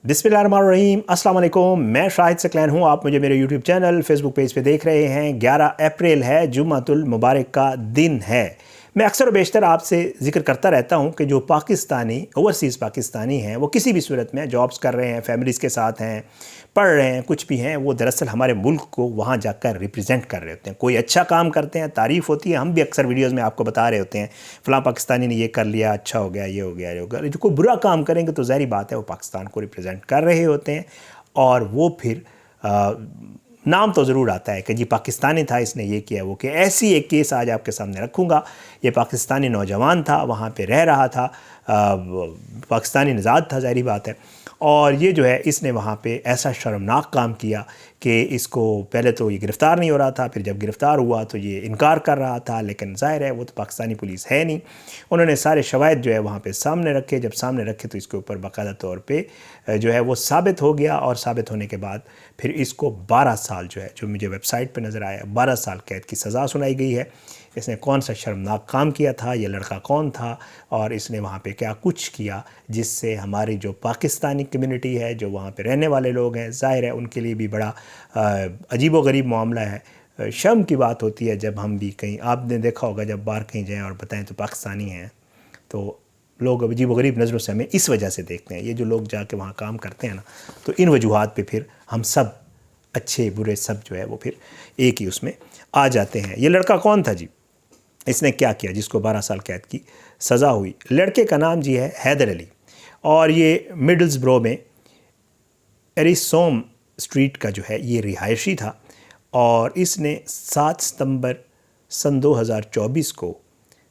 बिस्मिल्लाहिर्रहमानिर्रहीम, अस्सलाम वालेकुम। मैं शाहिद सकलैन हूँ। आप मुझे मेरे यूट्यूब चैनल, फेसबुक पेज पे देख रहे हैं। 11 अप्रैल है, जुम्मतुल मुबारक का दिन है। मैं अक्सर व बेशतर आपसे ज़िक्र करता रहता हूँ कि जो पाकिस्तानी, ओवरसीज़ पाकिस्तानी हैं, वो किसी भी सूरत में जॉब्स कर रहे हैं, फैमिलीज़ के साथ हैं, पढ़ रहे हैं, कुछ भी हैं, वो दरअसल हमारे मुल्क को वहाँ जाकर रिप्रेजेंट कर रहे होते हैं। कोई अच्छा काम करते हैं, तारीफ़ होती है, हम भी अक्सर वीडियोज़ में आपको बता रहे होते हैं फ़लाँ पाकिस्तानी ने ये कर लिया, अच्छा हो गया, ये हो गया, ये हो गया। जो कोई बुरा काम करेंगे तो ज़ाहिर बात है वो पाकिस्तान को रिप्रेजेंट कर रहे होते हैं, और वो फिर नाम तो ज़रूर आता है कि जी पाकिस्तानी था, इसने ये किया वो किया। ऐसी एक केस आज आपके सामने रखूँगा। ये पाकिस्तानी नौजवान था, वहाँ पे रह रहा था, पाकिस्तानी निज़ाद था, ज़ाहिर बात है। और ये जो है इसने वहाँ पे ऐसा शर्मनाक काम किया कि इसको पहले तो ये गिरफ़्तार नहीं हो रहा था, फिर जब गिरफ़्तार हुआ तो ये इनकार कर रहा था, लेकिन ज़ाहिर है वो तो पाकिस्तानी पुलिस है नहीं। उन्होंने सारे शवाहिद जो है वहाँ पे सामने रखे। जब सामने रखे तो इसके ऊपर बाकायदा तौर पे जो है वो साबित हो गया, और साबित होने के बाद फिर इसको 12 साल जो है, जो मुझे वेबसाइट पर नज़र आया, 12 साल कैद की सज़ा सुनाई गई है। इसने कौन सा शर्मनाक काम किया था, ये लड़का कौन था, और इसने वहाँ पे क्या कुछ किया जिससे हमारी जो पाकिस्तानी कम्युनिटी है, जो वहाँ पे रहने वाले लोग हैं, ज़ाहिर है उनके लिए भी बड़ा अजीब व गरीब मामला है। शर्म की बात होती है जब हम भी कहीं, आपने देखा होगा जब बाहर कहीं जाएँ और बताएं तो पाकिस्तानी हैं, तो लोग अजीब व गरीब नज़रों से हमें इस वजह से देखते हैं। ये जो लोग जाके वहाँ काम करते हैं ना, तो इन वजूहात पे फिर हम सब अच्छे बुरे सब जो है वो फिर एक ही उसमें आ जाते हैं। ये लड़का कौन था जी, इसने क्या किया जिसको 12 साल कैद की सज़ा हुई? लड़के का नाम जी है हैदर अली, और ये मिडल्सब्रो में एरिसोम स्ट्रीट का जो है ये रिहायशी था। और इसने 7 सितंबर सन 2024 को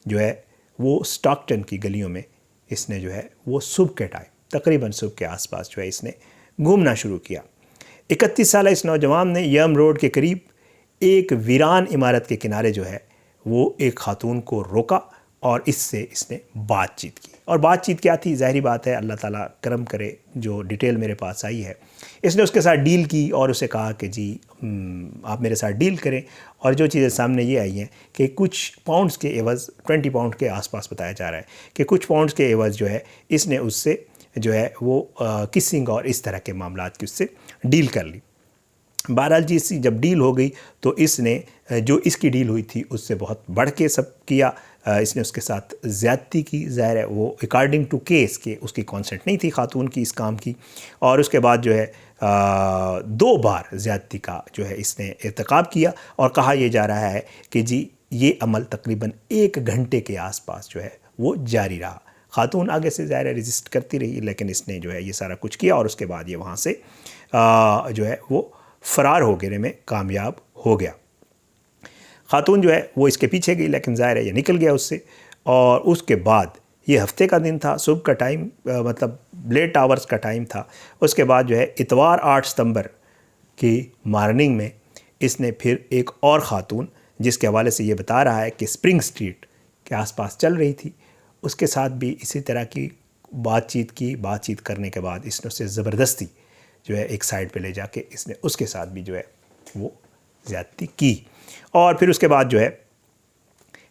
जो है वो स्टॉकटन की गलियों में इसने जो है वो सुबह के टाइम, तकरीबन सुबह के आसपास जो है इसने घूमना शुरू किया। 31 साल इस नौजवान ने यम रोड के करीब एक वीरान इमारत के किनारे जो है वो एक खातून को रोका, और इससे इसने बातचीत की। और बातचीत क्या थी, ज़ाहिरी बात है, अल्लाह ताला करम करे, जो डिटेल मेरे पास आई है, इसने उसके साथ डील की और उसे कहा कि जी आप मेरे साथ डील करें। और जो चीज़ें सामने ये आई हैं कि कुछ पाउंड्स के एवज़, 20 पाउंड के आसपास बताया जा रहा है कि कुछ पाउंड्स के एवज़ जो है इसने उससे जो है वो किसिंग और इस तरह के मामलात की उससे डील कर ली। बहरहाल जी इसकी जब डील हो गई तो इसने जो इसकी डील हुई थी उससे बहुत बढ़ के सब किया। इसने उसके साथ ज़्यादती की, ज़ाहिर है वो अकॉर्डिंग टू केस के उसकी कॉन्सेंट नहीं थी खातून की इस काम की। और उसके बाद जो है 2 बार ज़्यादती का जो है इसने इर्तिकाब किया, और कहा यह जा रहा है कि जी ये अमल तकरीबन 1 घंटे के आसपास जो है वो जारी रहा। खातून आगे से ज़ाहिर रेजिस्ट करती रही, लेकिन इसने जो है ये सारा कुछ किया, और उसके बाद ये वहाँ से जो है वो फ़रार होने में कामयाब हो गया। खातून जो है वो इसके पीछे गई, लेकिन ज़ाहिर है ये निकल गया उससे। और उसके बाद ये हफ्ते का दिन था, सुबह का टाइम, मतलब लेट आवर्स का टाइम था। उसके बाद जो है इतवार 8 सितंबर की मॉर्निंग में इसने फिर एक और ख़ातून, जिसके हवाले से ये बता रहा है कि स्प्रिंग स्ट्रीट के आसपास चल रही थी, उसके साथ भी इसी तरह की बातचीत की। बातचीत करने के बाद इसने उससे ज़बरदस्ती जो है एक साइड पे ले जाके इसने उसके साथ भी जो है वो ज़्यादती की, और फिर उसके बाद जो है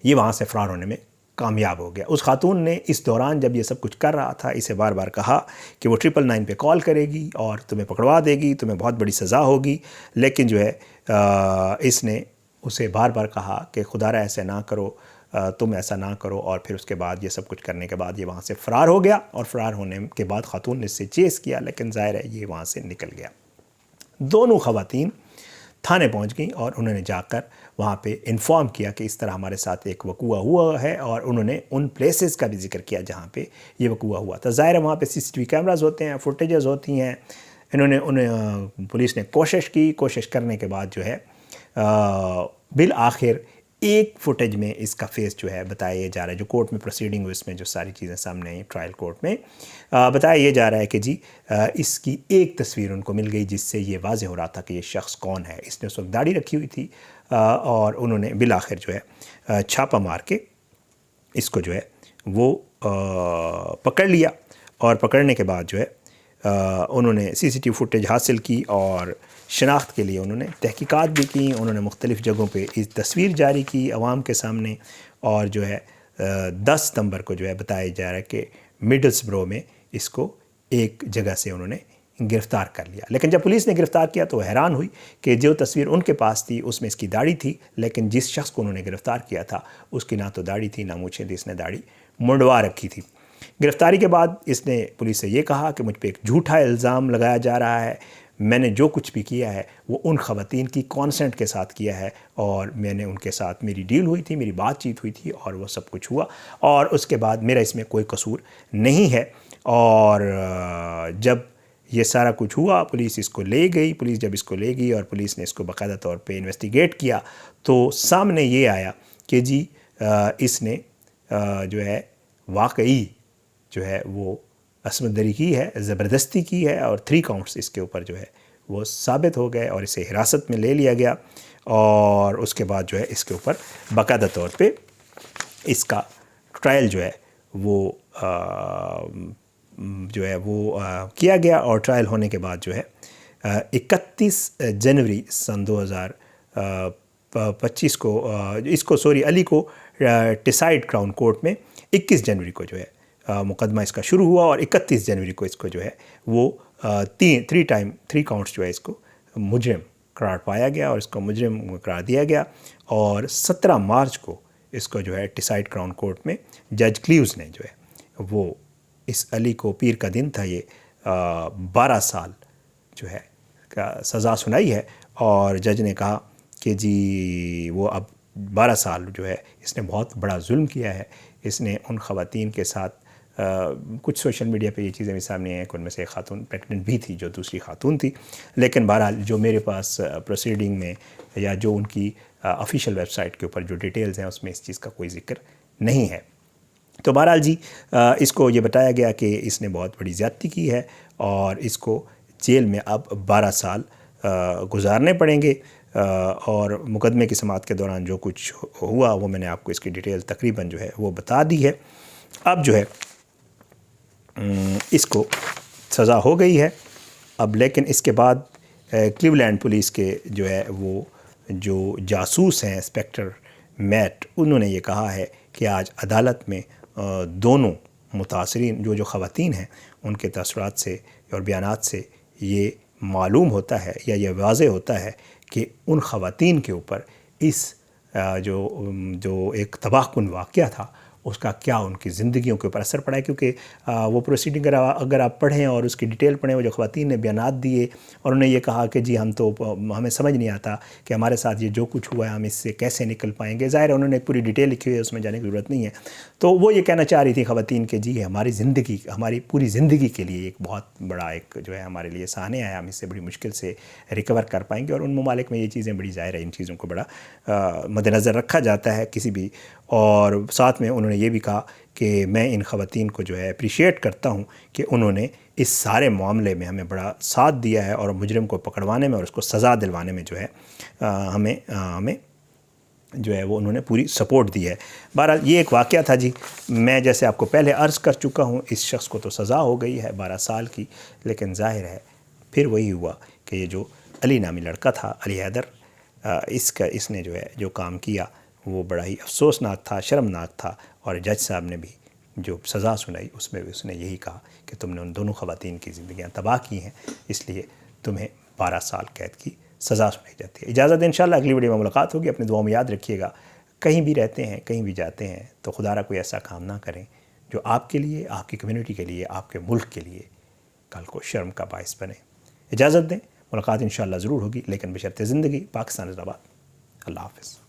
ये वहाँ से फ़रार होने में कामयाब हो गया। उस खातून ने इस दौरान जब ये सब कुछ कर रहा था इसे बार बार कहा कि वो 999 पे कॉल करेगी और तुम्हें पकड़वा देगी, तुम्हें बहुत बड़ी सज़ा होगी। लेकिन जो है इसने उसे बार बार कहा कि खुदारा ऐसे ना करो, तुम ऐसा ना करो। और फिर उसके बाद ये सब कुछ करने के बाद ये वहाँ से फ़रार हो गया, और फ़रार होने के बाद खातून ने इससे चेस किया, लेकिन ज़ाहिर है ये वहाँ से निकल गया। दोनों ख़वातीन थाने पहुंच गई, और उन्होंने जाकर वहाँ पे इन्फॉर्म किया कि इस तरह हमारे साथ एक वक़ूआ हुआ है, और उन्होंने उन प्लेसेस का भी जिक्र किया जहाँ पे ये वक़ूआ हुआ था। ज़ाहिर है वहाँ पे CCTV कैमराज होते हैं, फुटेजेस होती हैं। इन्होंने उन्हें पुलिस ने कोशिश करने के बाद जो है बिल आखिर एक फुटेज में इसका फेस जो है बताया जा रहा है, जो कोर्ट में प्रोसीडिंग हुई इसमें जो सारी चीज़ें सामने आई ट्रायल कोर्ट में, बताया ये जा रहा है कि जी इसकी एक तस्वीर उनको मिल गई जिससे ये वाज़े हो रहा था कि ये शख्स कौन है। इसने उस वक्त दाढ़ी रखी हुई थी, और उन्होंने बिल आखिर जो है छापा मार के इसको जो है वो पकड़ लिया। और पकड़ने के बाद जो है उन्होंने CCTV फुटेज हासिल की, और शनाख्त के लिए उन्होंने तहकीकात भी की। उन्होंने मुख्तलिफ़ जगहों पे इस तस्वीर जारी की आवाम के सामने, और जो है 10 सितंबर को जो है बताया जा रहा है कि मिडल्सब्रो में इसको एक जगह से उन्होंने گرفتار کر لیا۔ لیکن جب پولیس نے گرفتار کیا تو حیران ہوئی کہ جو تصویر ان کے پاس تھی اس میں اس کی داڑھی تھی، لیکن جس شخص کو انہوں نے گرفتار کیا تھا اس کی نہ تو داڑھی تھی نہ مونچھیں تھی، اس نے داڑھی منڈوا رکھی تھی۔ گرفتاری کے بعد اس نے پولیس سے یہ کہا کہ مجھ پہ ایک جھوٹا الزام لگایا جا رہا ہے، میں نے جو کچھ بھی کیا ہے وہ ان خواتین کی کانسنٹ کے ساتھ کیا ہے، اور میں نے ان کے ساتھ میری ڈیل ہوئی تھی، میری بات چیت ہوئی تھی، اور وہ سب کچھ ہوا، اور اس کے بعد میرا اس میں کوئی قصور نہیں ہے۔ اور جب یہ سارا کچھ ہوا، پولیس اس کو لے گئی، پولیس جب اس کو لے گئی اور پولیس نے اس کو باقاعدہ طور پہ انویسٹیگیٹ کیا تو سامنے یہ آیا کہ جی اس نے جو ہے واقعی جو ہے وہ عصمت دری کی ہے، زبردستی کی ہے، اور 3 کاؤنٹس اس کے اوپر جو ہے وہ ثابت ہو گئے اور اسے حراست میں لے لیا گیا، اور اس کے بعد جو ہے اس کے اوپر باقاعدہ طور پہ اس کا ٹرائل جو ہے وہ کیا گیا، اور ٹرائل ہونے کے بعد جو ہے 31 جنوری سن 2025 کو علی کو ٹیسائڈ کراؤن کورٹ میں 21 جنوری کو جو ہے مقدمہ اس کا شروع ہوا، اور 31 جنوری کو اس کو جو ہے وہ 3 کاؤنٹس جو ہے اس کو مجرم قرار پایا گیا اور اس کو مجرم قرار دیا گیا، اور 17 مارچ کو اس کو جو ہے ٹیسائڈ کراؤن کورٹ میں جج کلیوز نے جو ہے وہ اس علی کو، پیر کا دن تھا یہ، 12 سال جو ہے سزا سنائی ہے، اور جج نے کہا کہ جی وہ اب 12 سال جو ہے اس نے بہت بڑا ظلم کیا ہے، اس نے ان خواتین کے ساتھ کچھ سوشل میڈیا پہ یہ چیزیں بھی سامنے ہیں کہ ان میں سے ایک خاتون پریگننٹ بھی تھی جو دوسری خاتون تھی، لیکن بہرحال جو میرے پاس پروسیڈنگ میں یا جو ان کی آفیشیل ویب سائٹ کے اوپر جو ڈیٹیلز ہیں اس میں اس چیز کا کوئی ذکر نہیں ہے۔ تو بہرحال جی اس کو یہ بتایا گیا کہ اس نے بہت بڑی زیادتی کی ہے اور اس کو جیل میں اب 12 سال گزارنے پڑیں گے، اور مقدمے کی سماعت کے دوران جو کچھ ہوا وہ میں نے آپ کو اس کی ڈیٹیل تقریباً جو ہے وہ بتا دی ہے۔ اب جو ہے اس کو سزا ہو گئی ہے اب، لیکن اس کے بعد کلیولینڈ پولیس کے جو ہے وہ جو جاسوس ہیں انسپیکٹر میٹ، انہوں نے یہ کہا ہے کہ آج عدالت میں دونوں متاثرین جو خواتین ہیں ان کے تاثرات سے اور بیانات سے یہ معلوم ہوتا ہے یا یہ واضح ہوتا ہے کہ ان خواتین کے اوپر اس جو ایک تباہ کن واقعہ تھا اس کا کیا ان کی زندگیوں کے اوپر اثر پڑا ہے، کیونکہ وہ پروسیڈنگ اگر آپ پڑھیں اور اس کی ڈیٹیل پڑھیں، وہ جو خواتین نے بیانات دیے اور انہوں نے یہ کہا کہ جی ہمیں سمجھ نہیں آتا کہ ہمارے ساتھ یہ جو کچھ ہوا ہے ہم اس سے کیسے نکل پائیں گے۔ ظاہر ہے انہوں نے پوری ڈیٹیل لکھی ہوئی ہے، اس میں جانے کی ضرورت نہیں ہے۔ تو وہ یہ کہنا چاہ رہی تھی خواتین کہ جی ہماری پوری زندگی کے لیے ایک بہت بڑا ایک جو ہے ہمارے لیے سہانے آیا، ہم اس سے بڑی مشکل سے ریکور کر پائیں گے، اور ان ممالک میں یہ چیزیں بڑی ظاہر ہے ان چیزوں کو بڑا مد نظر رکھا جاتا ہے کسی بھی۔ اور ساتھ میں انہوں نے یہ بھی کہا کہ میں ان خواتین کو جو ہے اپریشیٹ کرتا ہوں کہ انہوں نے اس سارے معاملے میں ہمیں بڑا ساتھ دیا ہے، اور مجرم کو پکڑوانے میں اور اس کو سزا دلوانے میں جو ہے ہمیں جو ہے وہ انہوں نے پوری سپورٹ دی ہے۔ بہرحال یہ ایک واقعہ تھا جی، میں جیسے آپ کو پہلے عرض کر چکا ہوں، اس شخص کو تو سزا ہو گئی ہے 12 سال کی، لیکن ظاہر ہے پھر وہی ہوا کہ یہ جو علی نامی لڑکا تھا، علی حیدر، اس نے جو ہے جو کام کیا وہ بڑا ہی افسوسناک تھا، شرمناک تھا، اور جج صاحب نے بھی جو سزا سنائی اس میں بھی اس نے یہی کہا کہ تم نے ان دونوں خواتین کی زندگیاں تباہ کی ہیں، اس لیے تمہیں 12 سال قید کی سزا سنائی جاتی ہے۔ اجازت انشاءاللہ اگلی ویڈیو میں ملاقات ہوگی، اپنے دعاؤں میں یاد رکھیے گا، کہیں بھی رہتے ہیں کہیں بھی جاتے ہیں تو خدا را کوئی ایسا کام نہ کریں جو آپ کے لیے، آپ کی کمیونٹی کے لیے، آپ کے ملک کے لیے کل کو شرم کا باعث بنے۔ اجازت دیں، ملاقات انشاءاللہ ضرور ہوگی، لیکن بشرط زندگی۔ پاکستان زندہ باد۔ اللہ حافظ۔